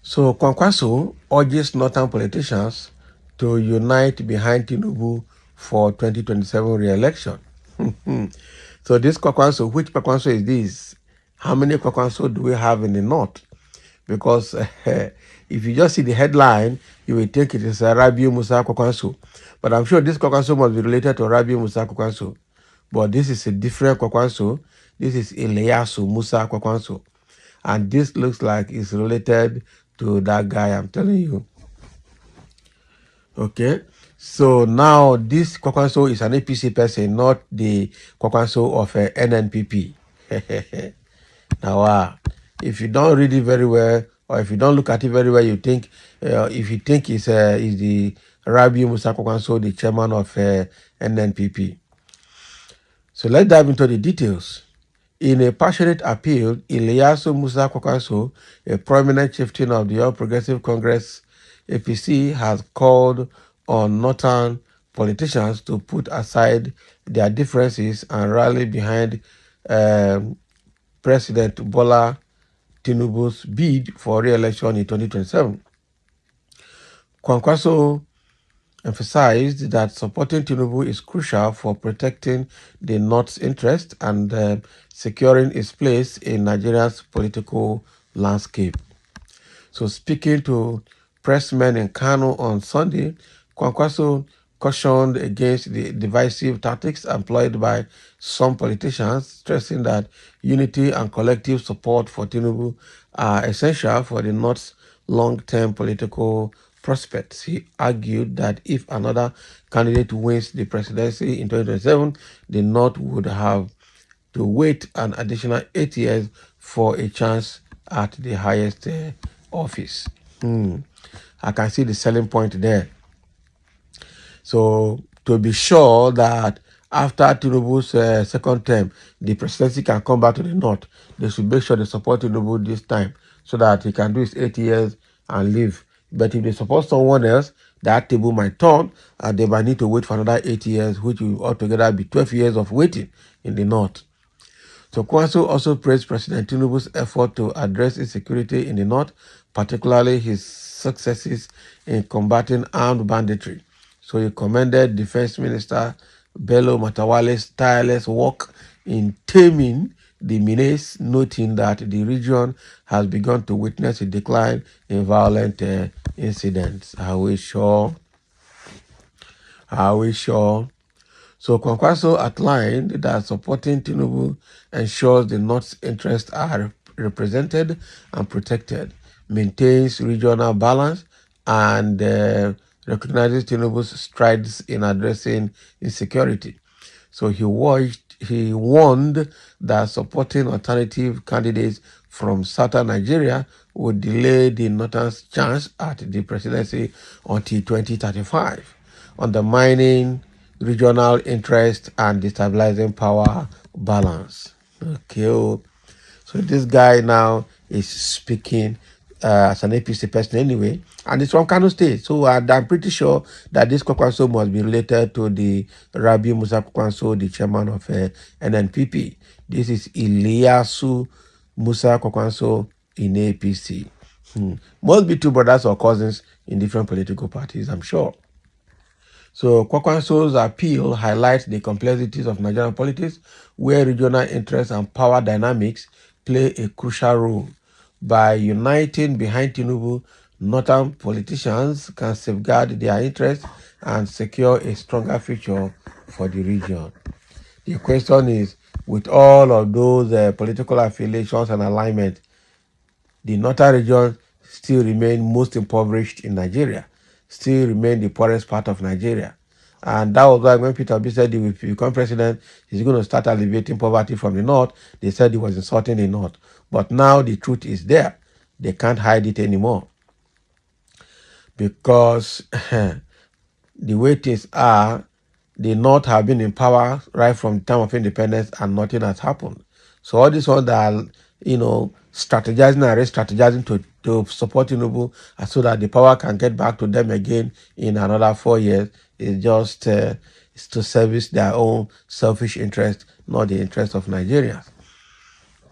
So Kwankwaso urges northern politicians to unite behind Tinubu for 2027 re-election. So this Kwankwaso, which Kwankwaso is this? How many Kwankwaso do we have in the north? Because if you just see the headline, you will think it is Rabiu Musa Kwankwaso. But I'm sure this Kwankwaso must be related to Rabiu Musa Kwankwaso. But this is a different Kwankwaso. This is Ilyasu Musa Kwankwaso. And this looks like it's related to that guy I'm telling you. Okay. So now this Kwankwaso is an APC person, not the Kwankwaso of NNPP. Now, if you don't read it very well, or if you don't look at it very well, you think, if you think it's the Rabi Musa Kwankwaso, the chairman of NNPP. So let's dive into the details. In a passionate appeal, Ilyasu Musa Kwankwaso, a prominent chieftain of the All Progressive Congress APC, has called on northern politicians to put aside their differences and rally behind President Bola Tinubu's bid for re-election in 2027. Kwankwaso emphasized that supporting Tinubu is crucial for protecting the North's interest and securing its place in Nigeria's political landscape. So speaking to pressmen in Kano on Sunday, Kwankwaso cautioned against the divisive tactics employed by some politicians, stressing that unity and collective support for Tinubu are essential for the North's long-term political prospects. He argued that if another candidate wins the presidency in 2027, the North would have to wait an additional 8 years for a chance at the highest office. I can see the selling point there. So to be sure that after Tinubu's second term, the presidency can come back to the North, they should make sure they support Tinubu this time so that he can do his 8 years and leave. But if they support someone else, that table might turn and they might need to wait for another 8 years, which will altogether be 12 years of waiting in the North. So Kwankwaso also praised President Tinubu's effort to address insecurity in the North, particularly his successes in combating armed banditry. So he commended Defense Minister Bello Matawale's tireless work in taming the menace, noting that the region has begun to witness a decline in violent incidents. Are we sure? Are we sure? So Kwankwaso outlined that supporting Tinubu ensures the North's interests are represented and protected, maintains regional balance, and recognizes Tinubu's strides in addressing insecurity. So he warned that supporting alternative candidates from southern Nigeria would delay the Northern's chance at the presidency until 2035, undermining regional interest and destabilizing power balance. Okay, so this guy now is speaking as an APC person anyway, and it's from Kano State. So I'm pretty sure that this Kwankwaso must be related to the Rabi Musa Kwankwaso, the chairman of NNPP. This is Ilyasu Musa Kwankwaso in APC. Must be two brothers or cousins in different political parties, I'm sure. So Kwankwaso's appeal highlights the complexities of Nigerian politics, where regional interests and power dynamics play a crucial role. By uniting behind Tinubu, northern politicians can safeguard their interests and secure a stronger future for the region. The question is, with all of those political affiliations and alignment, the northern region still remain most impoverished in Nigeria, still remain the poorest part of Nigeria. And that was why when Peter Obi said he will become president, he's going to start alleviating poverty from the north, they said he was insulting the north. But now the truth is there. They can't hide it anymore. Because the way things are, the north have been in power right from the time of independence and nothing has happened. So all this one that are, strategizing and re-strategizing to support Tinubu so that the power can get back to them again in another 4 years is just is to service their own selfish interest, not the interest of Nigerians.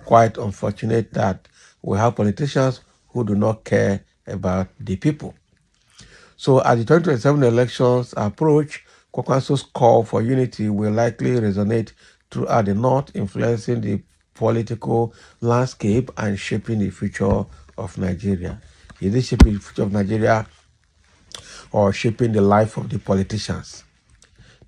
Quite unfortunate that we have politicians who do not care about the people. So as the 2027 elections approach, Kwankwaso's call for unity will likely resonate throughout the North, influencing the political landscape and shaping the future of Nigeria. Is it shaping the future of Nigeria or shaping the life of the politicians?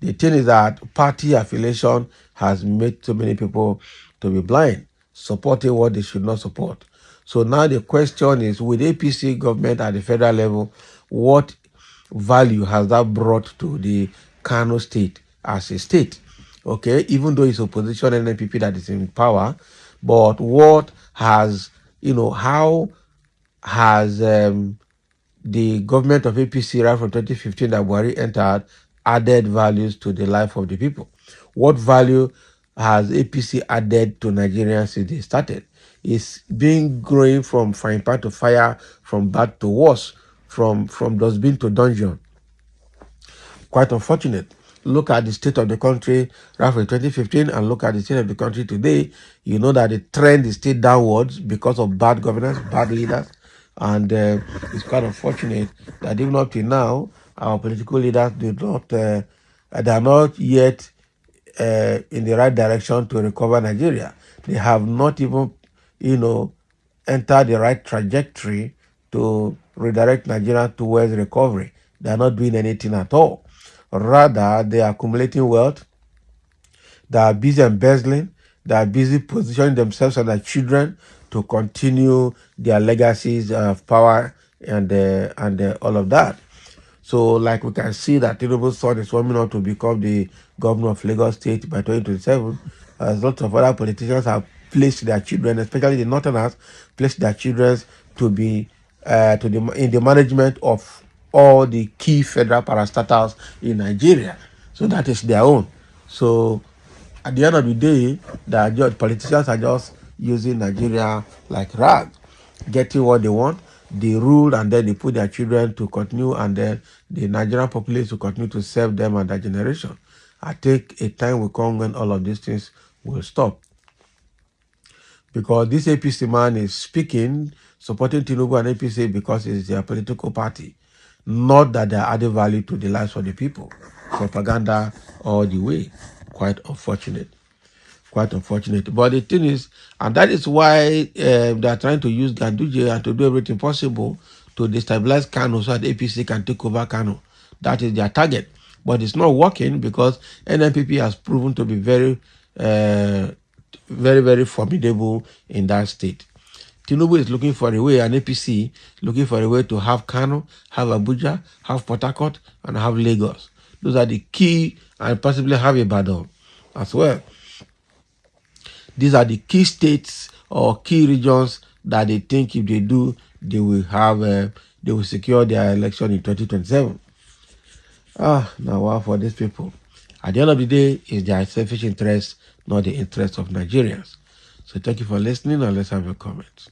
The thing is that party affiliation has made so many people to be blind, supporting what they should not support. So now the question is, with APC government at the federal level, what value has that brought to the Kano state as a state? Okay, even though it's opposition NNPP that is in power, but what has, how has the government of APC right from 2015 that Buhari entered added values to the life of the people? What value has APC added to Nigerians since they started? It's been growing from frying pan to fire, from bad to worse, from dustbin to dungeon. Quite unfortunate. Look at the state of the country right from 2015 and look at the state of the country today. You know that the trend is still downwards because of bad governance, bad leaders. And it's quite unfortunate that even up to now, our political leaders they are not yet in the right direction to recover Nigeria. They have not even, entered the right trajectory to redirect Nigeria towards recovery. They are not doing anything at all. Rather, they are accumulating wealth. They are busy embezzling. They are busy positioning themselves and their children to continue their legacies of power and all of that. So, like we can see that Tinubu's son is warming up to become the governor of Lagos State by 2027. As lots of other politicians have placed their children, especially the Northerners, placed their children to be in the management of all the key federal parastatals in Nigeria. So that is their own. So at the end of the day, politicians are just using Nigeria like rag, getting what they want. They rule and then they put their children to continue, and then the Nigerian populace will continue to serve them and their generation. I think a time will come when all of these things will stop. Because this APC man is speaking, supporting Tinubu and APC because it's their political party, not that they're adding value to the lives of the people. Propaganda all the way. Quite unfortunate. Quite unfortunate. But the thing is, and that is why they are trying to use Ganduje and to do everything possible to destabilize Kano so that APC can take over Kano. That is their target. But it's not working because NNPP has proven to be very, very formidable in that state. Tinubu is looking for a way, and APC looking for a way to have Kano, have Abuja, have Port Harcourt, and have Lagos. Those are the key, and possibly have Ibadan as well. These are the key states or key regions that they think if they do, they will have, they will secure their election in 2027. Now wow for these people. At the end of the day, it's their selfish interest, not the interest of Nigerians. So thank you for listening, and let's have your comments.